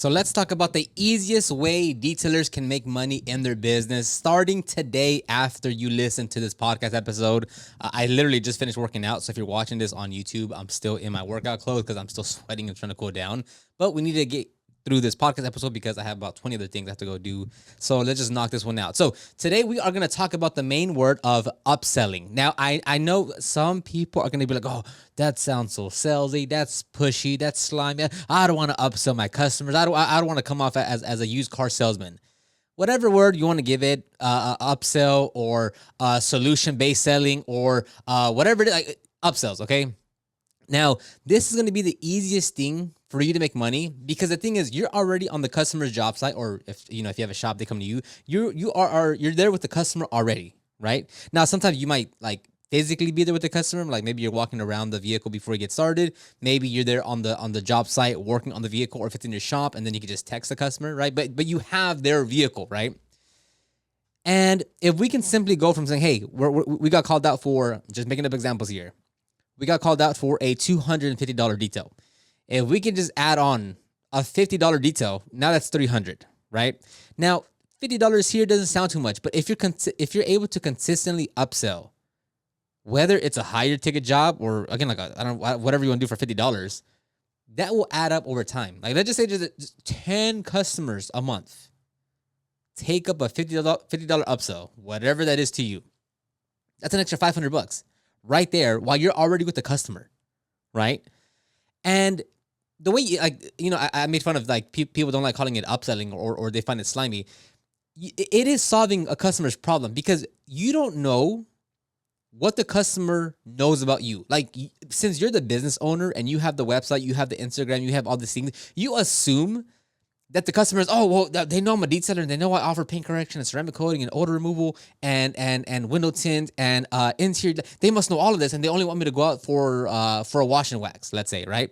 So let's talk about the easiest way detailers can make money in their business starting today after you listen to this podcast episode. I literally just finished working out. So if you're watching this on YouTube, I'm still in my workout clothes because I'm still sweating and trying to cool down. But we need to get through this podcast episode because I have about 20 other things I have to go do. So let's just knock this one out. So today we are going to talk about the main word of upselling. Now, I know some people are going to be like, oh, that sounds so salesy. That's pushy. That's slimy. I don't want to upsell my customers. I don't want to come off as a used car salesman. Whatever word you want to give it, upsell or solution-based selling or whatever it is, like, upsells, okay? Now, this is going to be the easiest thing for you to make money because the thing is, you're already on the customer's job site, or if you have a shop, they come to you. You're there with the customer already, right? Now, sometimes you might like physically be there with the customer, like maybe you're walking around the vehicle before you get started. Maybe you're there on the job site working on the vehicle, or if it's in your shop, and then you can just text the customer, right? But you have their vehicle, right? And if we can simply go from saying, hey, we got called out for, just making up examples here, we got called out for a $250 detail. If we can just add on a $50 detail, now that's $300, right? Now, $50 here doesn't sound too much, but if you're able to consistently upsell, whether it's a higher ticket job or again, like whatever you want to do for $50, that will add up over time. Like let's just say just 10 customers a month take up a $50 upsell, whatever that is to you. That's an extra $500 right there while you're already with the customer, right? And the way I made fun of like people don't like calling it upselling or they find it slimy. It is solving a customer's problem because you don't know what the customer knows about you. Like since you're the business owner and you have the website, you have the Instagram, you have all these things, you assume that the customers, oh, well, they know I'm a detailer and they know I offer paint correction and ceramic coating and odor removal and window tint and interior. They must know all of this and they only want me to go out for a wash and wax, let's say, right?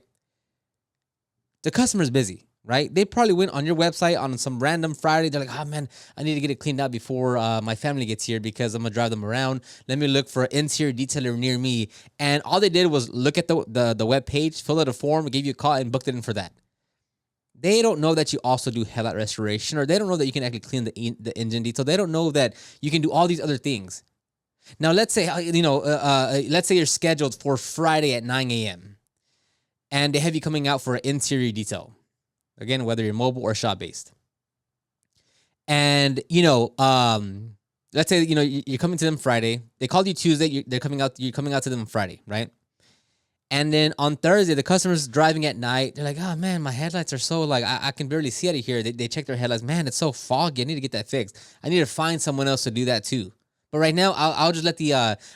The customer's busy, right? They probably went on your website on some random Friday. They're like, oh man, I need to get it cleaned out before my family gets here because I'm gonna drive them around. Let me look for an interior detailer near me. And all they did was look at the web page, fill out a form, gave you a call, and booked it in for that. They don't know that you also do headlight restoration, or they don't know that you can actually clean the engine detail. They don't know that you can do all these other things. Now, let's say let's say you're scheduled for Friday at 9 a.m. and they have you coming out for an interior detail. Again, whether you're mobile or shop based. And let's say you're coming to them Friday. They called you Tuesday. You're coming out to them Friday, right? And then on Thursday, the customer's driving at night. They're like, oh, man, my headlights are so, like, I can barely see out of here. They check their headlights. Man, it's so foggy. I need to get that fixed. I need to find someone else to do that, too. But right now, I'll just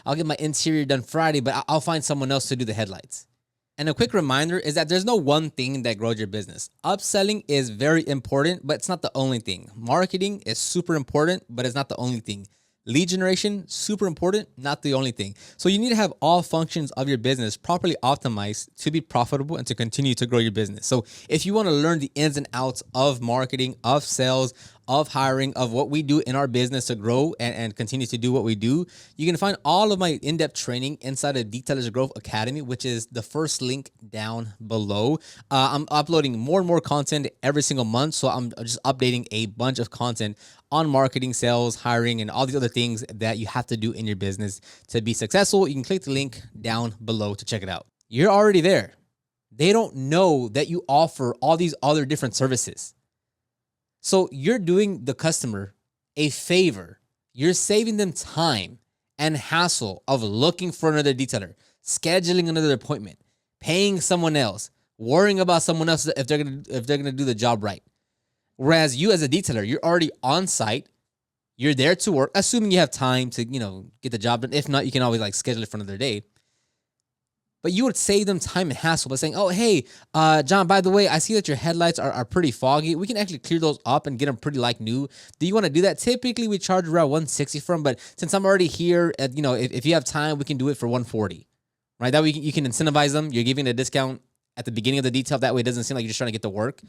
I'll get my interior done Friday, but I'll find someone else to do the headlights. And a quick reminder is that there's no one thing that grows your business. Upselling is very important, but it's not the only thing. Marketing is super important, but it's not the only thing. Lead generation, super important, not the only thing. So you need to have all functions of your business properly optimized to be profitable and to continue to grow your business. So if you want to learn the ins and outs of marketing, of sales, of hiring, of what we do in our business to grow and continue to do what we do, you can find all of my in-depth training inside of Detailers Growth Academy, which is the first link down below. I'm uploading more and more content every single month, so I'm just updating a bunch of content on marketing, sales, hiring, and all these other things that you have to do in your business to be successful. You can click the link down below to check it out. You're already there. They don't know that you offer all these other different services. So you're doing the customer a favor. You're saving them time and hassle of looking for another detailer, scheduling another appointment, paying someone else, worrying about someone else if they're gonna do the job right. Whereas you as a detailer, you're already on site. You're there to work, assuming you have time to, get the job done. If not, you can always schedule it for another day. But you would save them time and hassle by saying, oh, hey, John, by the way, I see that your headlights are pretty foggy. We can actually clear those up and get them pretty new. Do you want to do that? Typically, we charge around $160 for them, but since I'm already here, if you have time, we can do it for $140, right? That way you can incentivize them. You're giving a discount at the beginning of the detail. That way it doesn't seem like you're just trying to get the work.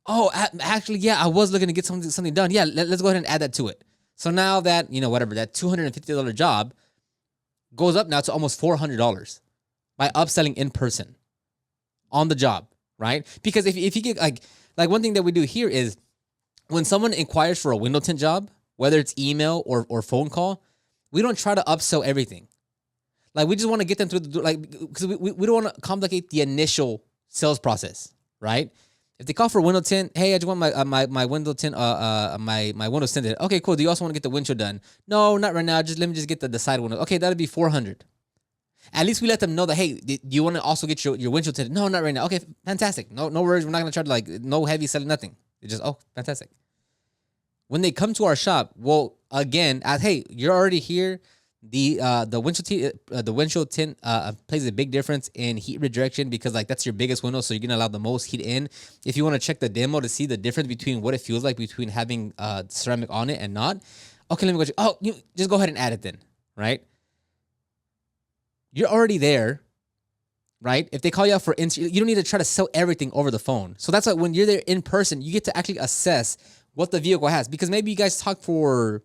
Oh, actually, yeah, I was looking to get something done. Yeah, let's go ahead and add that to it. So now that, that $250 job goes up now to almost $400 by upselling in person on the job, right? Because if you get Like one thing that we do here is when someone inquires for a window tint job, whether it's email or phone call, we don't try to upsell everything. Like we just want to get them through the door, like because we don't want to complicate the initial sales process, right? If they call for window tint, hey, I just want my window tint, my window tinted. Okay, cool. Do you also want to get the windshield done? No, not right now. Just let me just get the side window. Okay, that'll be $400. At least we let them know that, hey, do you want to also get your windshield tinted? No, not right now. Okay, fantastic. No worries. We're not gonna try to like no heavy selling, nothing. It's just fantastic. When they come to our shop, well, again, hey, you're already here. The windshield tint plays a big difference in heat rejection because like that's your biggest window, so you're gonna allow the most heat in. If you want to check the demo to see the difference between what it feels like between having ceramic on it and not, okay, let me go check. Oh, you just go ahead and add it then, right? You're already there, right? If they call you out for you don't need to try to sell everything over the phone. So that's why when you're there in person, you get to actually assess what the vehicle has, because maybe you guys talk for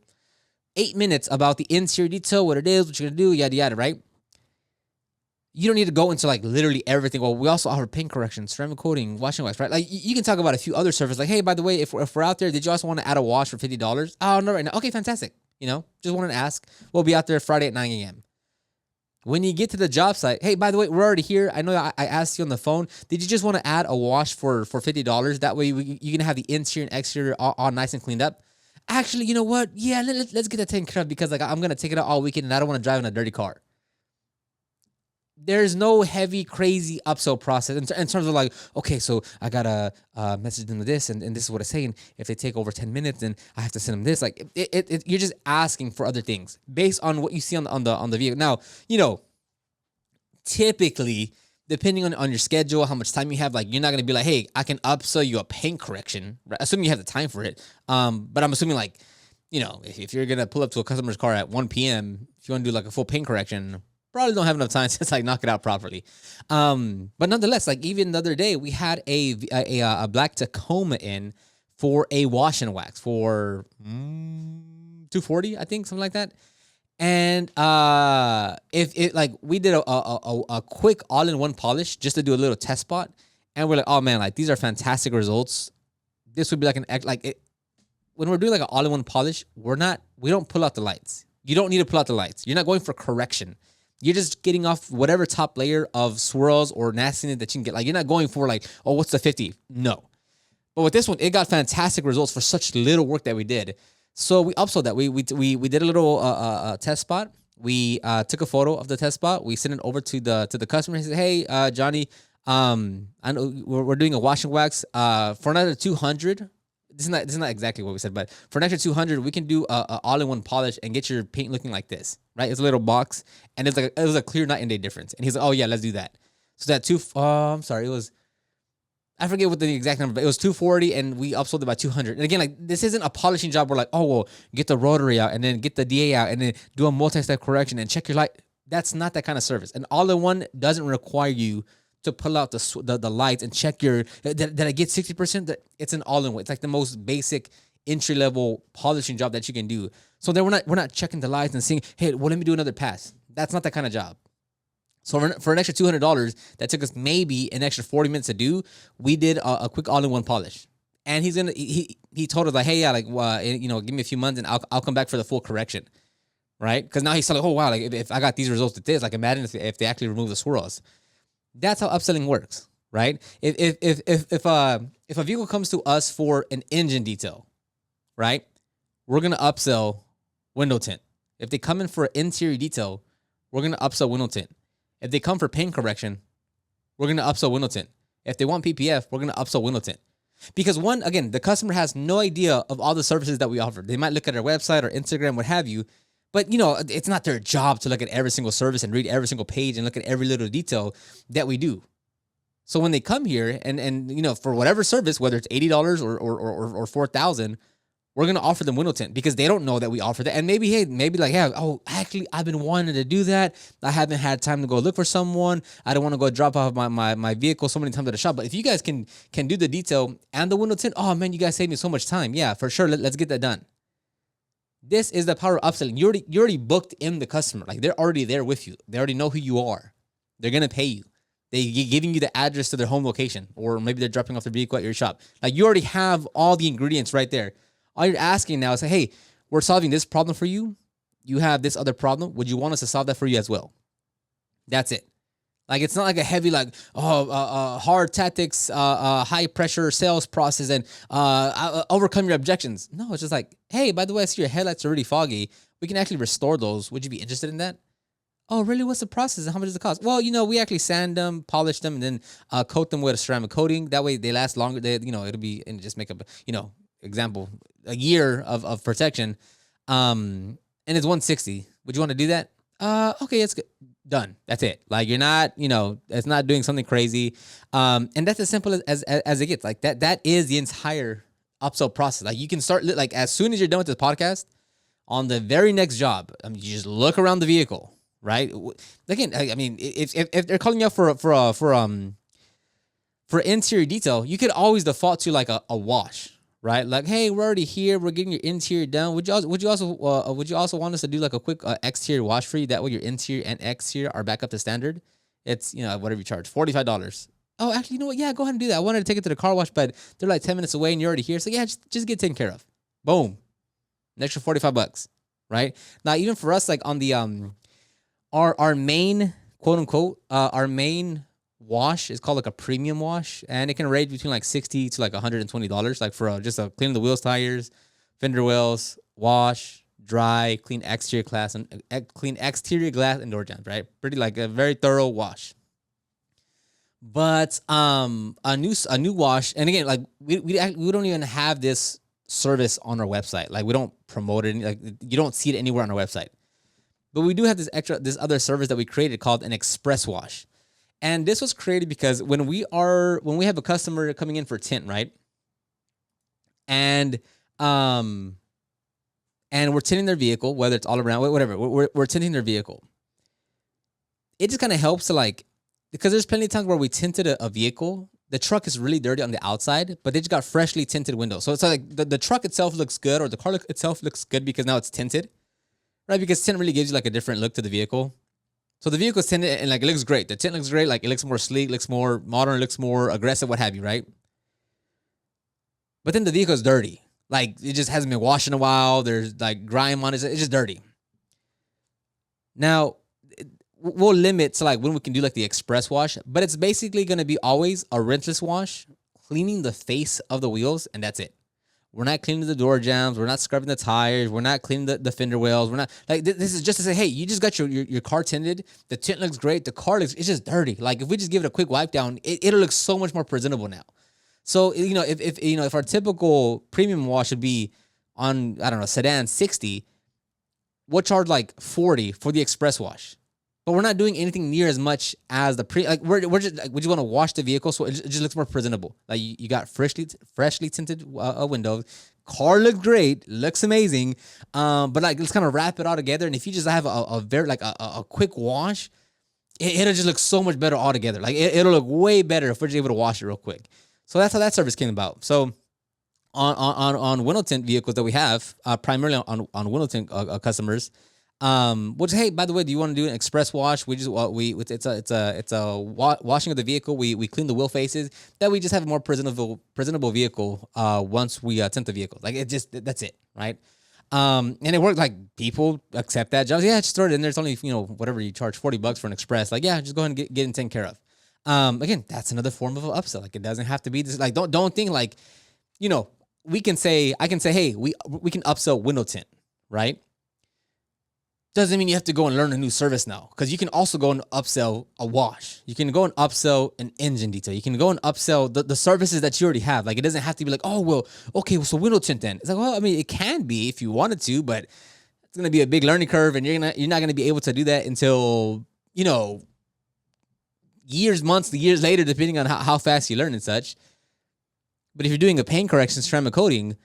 8 minutes about the interior detail, what it is, what you're gonna do, yada yada, right? You don't need to go into like literally everything. Well, we also offer paint correction, ceramic coating, washing wax, right? Like you can talk about a few other services. Like, hey, by the way, if we're out there, did you also want to add a wash for $50? Oh, no, right now. Okay, fantastic. Just wanted to ask. We'll be out there Friday at 9 a.m. When you get to the job site, hey, by the way, we're already here. I know I asked you on the phone. Did you just want to add a wash for $50? That way you can have the interior and exterior all nice and cleaned up. Actually, you know what? Yeah, let's get that taken care of because like I'm gonna take it out all weekend and I don't want to drive in a dirty car. There's no heavy, crazy upsell process in terms of like, okay, so I gotta message them this and this is what it's saying. If they take over 10 minutes, then I have to send them this. Like, you're just asking for other things based on what you see on the vehicle. Now, typically, depending on your schedule, how much time you have, like you're not gonna be like, hey, I can upsell you a paint correction, right? Assuming you have the time for it. But I'm assuming like, if you're gonna pull up to a customer's car at 1 p.m., if you want to do like a full paint correction, probably don't have enough time to like knock it out properly. But nonetheless, like even the other day, we had a black Tacoma in for a wash and wax for $240, I think, something like that. And if it like we did a quick all-in-one polish just to do a little test spot, and we're like, oh man, like these are fantastic results. This would be like when we're doing like an all-in-one polish, we don't pull out the lights. You don't need to pull out the lights. You're not going for correction. You're just getting off whatever top layer of swirls or nastiness that you can get. Like you're not going for like, oh, what's the 50? No. But with this one, it got fantastic results for such little work that we did. So we upsold that. We did a little test spot. We took a photo of the test spot. We sent it over to the customer. He said, "Hey, Johnny, I know we're doing a wash and wax for another $200. This is not exactly what we said, but for an extra $200, we can do a all-in-one polish and get your paint looking like this, right? It's a little box, and it was a clear night and day difference. And he's like, "Oh yeah, let's do that." So that I'm sorry, it was. I forget what the exact number, but it was $240 and we upsold it by $200. And again, like this isn't a polishing job where like, oh, well, get the rotary out and then get the DA out and then do a multi-step correction and check your light. That's not that kind of service. And all-in-one doesn't require you to pull out the lights and check did I get 60%? It's an all-in-one. It's like the most basic entry-level polishing job that you can do. So then we're not checking the lights and seeing, hey, well, let me do another pass. That's not that kind of job. So for an extra $200, that took us maybe an extra 40 minutes to do. We did a quick all-in-one polish, and he told us like, hey, yeah, like give me a few months and I'll come back for the full correction, right? Because now he's like, oh wow, like if I got these results with this, like imagine if they actually remove the swirls. That's how upselling works, right? If a vehicle comes to us for an engine detail, right, we're gonna upsell window tint. If they come in for an interior detail, we're gonna upsell window tint. If they come for paint correction, we're going to upsell window tint. If they want PPF, we're going to upsell window tint. Because again, the customer has no idea of all the services that we offer. They might look at our website or Instagram, what have you, but it's not their job to look at every single service and read every single page and look at every little detail that we do. So when they come here and for whatever service, whether it's $80 or $4,000, we're going to offer them window tint because they don't know that we offer that. And maybe like, yeah, oh, actually, I've been wanting to do that. I haven't had time to go look for someone. I don't want to go drop off my vehicle so many times at the shop. But if you guys can do the detail and the window tint, oh, man, you guys saved me so much time. Yeah, for sure. Let's get that done. This is the power of upselling. You already booked in the customer. Like, they're already there with you. They already know who you are. They're going to pay you. giving you the address to their home location, or maybe they're dropping off their vehicle at your shop. Like you already have all the ingredients right there. All you're asking now is, hey, we're solving this problem for you. You have this other problem. Would you want us to solve that for you as well? That's it. Like it's not like a heavy hard tactics, high pressure sales process and overcome your objections. No, it's just like, hey, by the way, I see your headlights are really foggy. We can actually restore those. Would you be interested in that? Oh, really? What's the process and how much does it cost? Well, we actually sand them, polish them, and then coat them with a ceramic coating. That way they last longer. It'll be, and just make up, example, a year of protection. And it's 160. Would you want to do that? Okay, it's good. Done. That's it. Like you're not, it's not doing something crazy. And that's as simple as it gets. Like that is the entire upsell process. Like you can start, like as soon as you're done with this podcast, on the very next job, you just look around the vehicle. Right. Again, I mean, if they're calling you out for interior detail, you could always default to like a wash, right? Like, hey, we're already here. We're getting your interior done. Would you also want us to do like a quick exterior wash for you? That way, your interior and exterior are back up to standard. It's whatever you charge, $45. Oh, actually, you know what? Yeah, go ahead and do that. I wanted to take it to the car wash, but they're like 10 minutes away, and you're already here. So yeah, just get taken care of. Boom, an extra $45, right? Now, even for us, like on the Our main, quote unquote, our main wash is called like a premium wash, and it can range between like $60 to like $120, like for just a clean the wheels, tires, fender wells, wash, dry, clean exterior glass and door jambs, right? Pretty like a very thorough wash. But a new wash, and again, like we don't even have this service on our website. Like we don't promote it. Like you don't see it anywhere on our website. But we do have this other service that we created called an express wash. And this was created because when we have a customer coming in for tint, right? And we're tinting their vehicle, whether it's all around, whatever, we're tinting their vehicle. It just kind of helps to because there's plenty of times where we tinted a vehicle, the truck is really dirty on the outside, but they just got freshly tinted windows. So it's like the truck itself looks good, or the car itself looks good because now it's tinted. Right, because tint really gives you like a different look to the vehicle. So the vehicle is tinted and like it looks great. The tint looks great. Like it looks more sleek, looks more modern, looks more aggressive, what have you, right? But then the vehicle is dirty. Like it just hasn't been washed in a while. There's like grime on it. It's just dirty. Now, we'll limit to like when we can do like the express wash, but it's basically going to be always a rinseless wash, cleaning the face of the wheels, and that's it. We're not cleaning the door jambs. We're not scrubbing the tires. We're not cleaning the fender wells. We're not like this is just to say, hey, you just got your car tinted. The tint looks great. The car it's just dirty. Like if we just give it a quick wipe down, it'll look so much more presentable now. So if our typical premium wash would be on, I don't know, sedan 60, we'll charge like 40 for the express wash. But we're not doing anything near as much as the we're just like, we just want to wash the vehicle so it just looks more presentable. Like you got freshly tinted windows, car looks great, looks amazing. But like let's kind of wrap it all together. And if you just have a very a quick wash, it'll just look so much better all together. Like it'll look way better if we're just able to wash it real quick. So that's how that service came about. So on window tint vehicles that we have, primarily on window tint customers. Which, hey, by the way, do you want to do an express wash? We just it's a washing of the vehicle. We clean the wheel faces. That we just have a more presentable vehicle. Once we tint the vehicle, like that's it, right? And it worked. Like people accept that job. Yeah, just throw it in there. It's only whatever you charge $40 for an express. Like yeah, just go ahead and get it taken care of. Again, that's another form of an upsell. Like it doesn't have to be this. Like don't think like, I can say, hey, we can upsell window tint, right? Doesn't mean you have to go and learn a new service now, because you can also go and upsell a wash. You can go and upsell an engine detail. You can go and upsell the services that you already have. Like it doesn't have to be like, oh, well, okay, so window tint then. It's like, well, I mean, it can be if you wanted to, but it's gonna be a big learning curve, and you're not gonna be able to do that until years, months, years later, depending on how fast you learn and such. But if you're doing a paint correction, ceramic coating,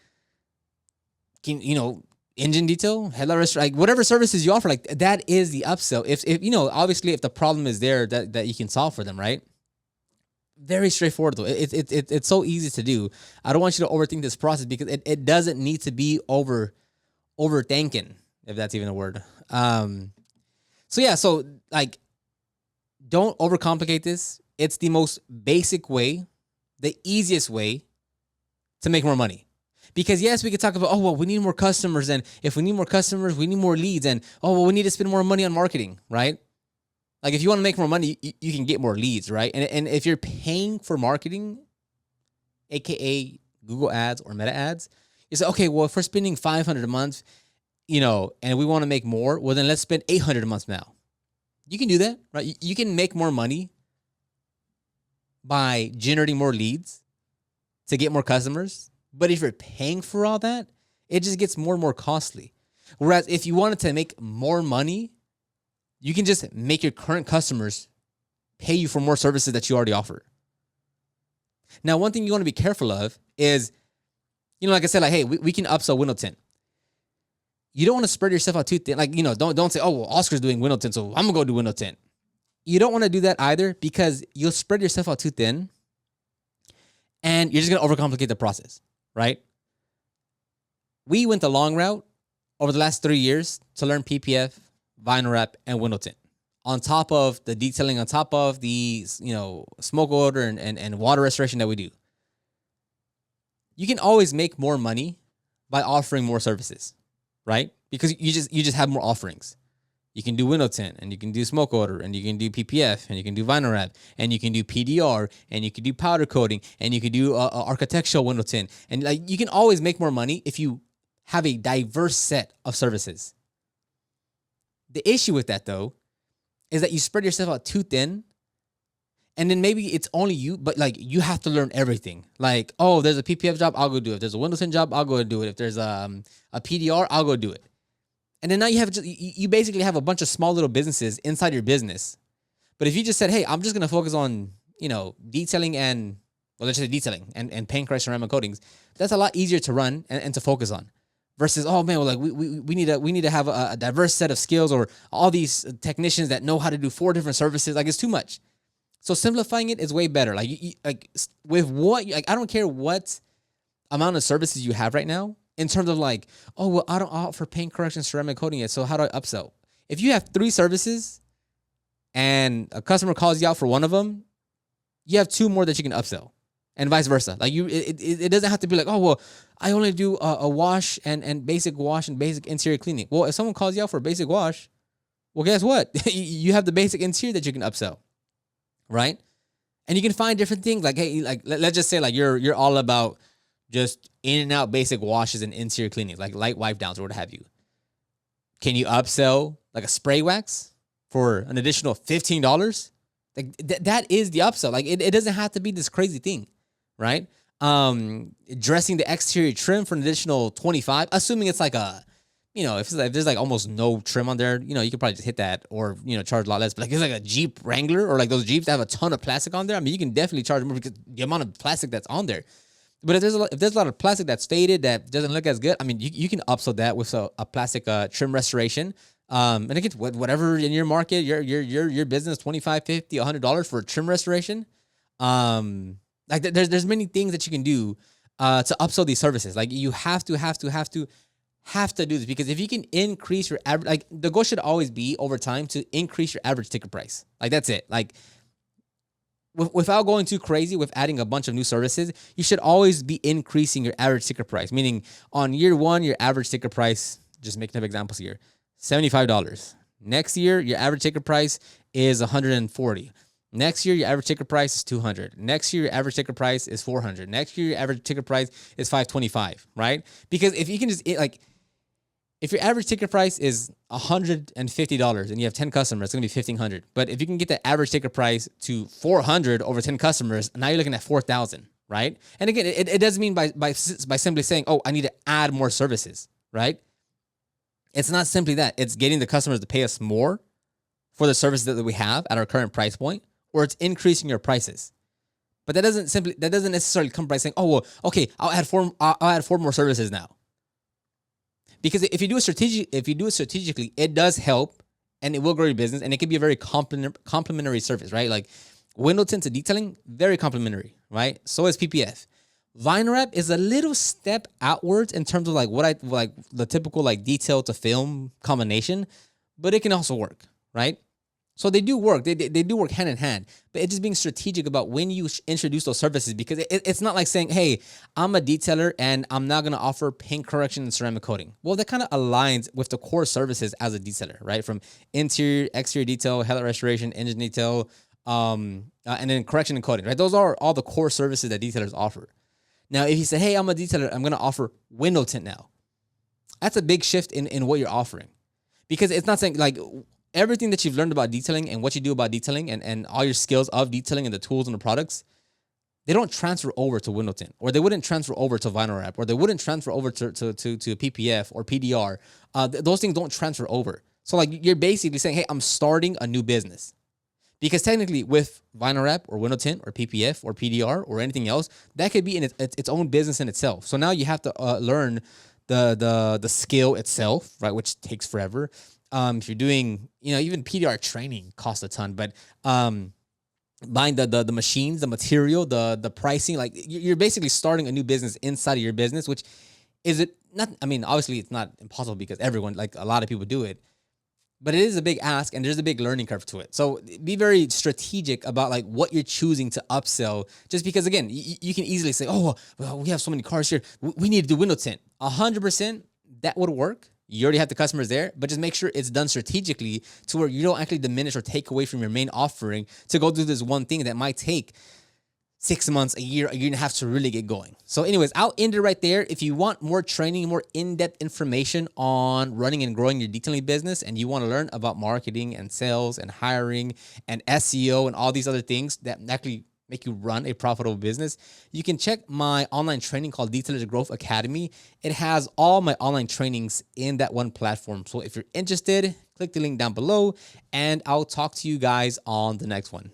engine detail, headlight restoration, like whatever services you offer, like that is the upsell. If obviously if the problem is there that you can solve for them, right? Very straightforward though. It's so easy to do. I don't want you to overthink this process, because it doesn't need to be overthinking, if that's even a word. So like don't overcomplicate this. it's the most basic way, the easiest way to make more money. Because yes, we could talk about, oh, well, we need more customers. And if we need more customers, we need more leads. And, oh, well, we need to spend more money on marketing, right? Like if you want to make more money, you can get more leads, right? And if you're paying for marketing, AKA Google ads or Meta ads, you say, okay, well, if we're spending $500 a month, and we want to make more, well, then let's spend $800 a month now. You can do that, right? You can make more money by generating more leads to get more customers. But if you're paying for all that, it just gets more and more costly. Whereas if you wanted to make more money, you can just make your current customers pay you for more services that you already offer. Now, one thing you want to be careful of is, like I said, like, hey, we can upsell window tint. You don't want to spread yourself out too thin. Like, don't say, oh, well, Oscar's doing window tint, so I'm going to go do window tint. You don't want to do that either, because you'll spread yourself out too thin and you're just going to overcomplicate the process, right? We went the long route over the last 3 years to learn PPF, vinyl wrap, and window tint. On top of the detailing, on top of the smoke odor and water restoration that we do. You can always make more money by offering more services, right? Because you just have more offerings. You can do window tint, and you can do smoke odor, and you can do PPF, and you can do vinyl wrap, and you can do PDR, and you can do powder coating, and you can do architectural window tint. And you can always make more money if you have a diverse set of services. The issue with that, though, is that you spread yourself out too thin, and then maybe it's only you, but you have to learn everything. Like, oh, there's a PPF job, I'll go do it. If there's a window tint job, I'll go and do it. If there's a PDR, I'll go do it. And then now you basically have a bunch of small little businesses inside your business. But if you just said, hey, I'm just going to focus on, detailing and, well, let's say detailing and paint, crash, ceramic coatings, that's a lot easier to run and to focus on. Versus, oh man, well, we need to have a diverse set of skills, or all these technicians that know how to do 4 different services. It's too much. So simplifying it is way better. With what, I don't care what amount of services you have right now in terms of oh, well, I don't offer paint correction, ceramic coating yet, so how do I upsell? If you have 3 services and a customer calls you out for one of them, you have 2 more that you can upsell. And vice versa. It doesn't have to be like, oh, well, I only do a wash and basic wash and basic interior cleaning. Well, if someone calls you out for a basic wash, well, guess what? You have the basic interior that you can upsell, right? And you can find different things. Let's just say you're all about just in and out basic washes and interior cleanings, like light wipe downs or what have you. Can you upsell a spray wax for an additional $15? That is the upsell. It doesn't have to be this crazy thing. Right? Dressing the exterior trim for an additional $25, assuming it's if there's almost no trim on there, you could probably just hit that, or, charge a lot less. But it's a Jeep Wrangler, or those Jeeps that have a ton of plastic on there. I mean, you can definitely charge more because the amount of plastic that's on there. But if there's a lot of plastic that's faded, that doesn't look as good, I mean, you can upsell that with a plastic trim restoration. And again, whatever in your market, your business, $25, $50, $100 for a trim restoration. There's many things that you can do to upsell these services. You have to do this, because if you can increase your average, the goal should always be over time to increase your average ticket price. That's it. Without going too crazy with adding a bunch of new services, you should always be increasing your average ticket price. Meaning on year 1, your average ticket price, just making up examples here, $75. Next year, your average ticket price is $140. Next year, your average ticket price is $200. Next year, your average ticket price is $400. Next year, your average ticket price is $525, right? Because if you can just, if your average ticket price is $150 and you have 10 customers, it's going to be $1,500. But if you can get the average ticket price to $400 over 10 customers, now you're looking at $4,000, right? And again, it doesn't mean by simply saying, oh, I need to add more services, right? It's not simply that. It's getting the customers to pay us more for the services that we have at our current price point, or it's increasing your prices. But that doesn't necessarily come by saying, oh, well, okay, I'll add 4 more services now. Because if you do it strategically, it does help, and it will grow your business, and it can be a very complementary service, right? Window tint to detailing, very complementary, right? So is PPF. Vinyl wrap is a little step outwards in terms of the typical detail to film combination, but it can also work, right? So they do work. They do work hand in hand. But it's just being strategic about when you introduce those services, because it's not like saying, hey, I'm a detailer and I'm not going to offer paint correction and ceramic coating. Well, that kind of aligns with the core services as a detailer, right? From interior, exterior detail, headlight restoration, engine detail, and then correction and coating, right? Those are all the core services that detailers offer. Now, if you say, hey, I'm a detailer, I'm going to offer window tint now. That's a big shift in what you're offering, because it's not saying like everything that you've learned about detailing and what you do about detailing and all your skills of detailing and the tools and the products, they don't transfer over to window tint, or they wouldn't transfer over to vinyl wrap, or they wouldn't transfer over to PPF or PDR. Those things don't transfer over. So like you're basically saying, hey, I'm starting a new business. Because technically with vinyl wrap or window tint or PPF or PDR or anything else, that could be in its own business in itself. So now you have to learn the skill itself, right, which takes forever. If you're doing, even PDR training costs a ton, but buying the machines, the material, the pricing, like you're basically starting a new business inside of your business, which is it not, I mean, obviously it's not impossible because everyone, like a lot of people do it, but it is a big ask and there's a big learning curve to it. So be very strategic about like what you're choosing to upsell, just because again, you can easily say, oh, well, we have so many cars here, we need to do window tint. 100% that would work. You already have the customers there, but just make sure it's done strategically to where you don't actually diminish or take away from your main offering to go do this one thing that might take 6 months, a year and a half to really get going. So anyways, I'll end it right there. If you want more training, more in-depth information on running and growing your detailing business, and you want to learn about marketing and sales and hiring and SEO and all these other things that actually make you run a profitable business, you can check my online training called Detailers Growth Academy. It has all my online trainings in that one platform. So if you're interested, click the link down below and I'll talk to you guys on the next one.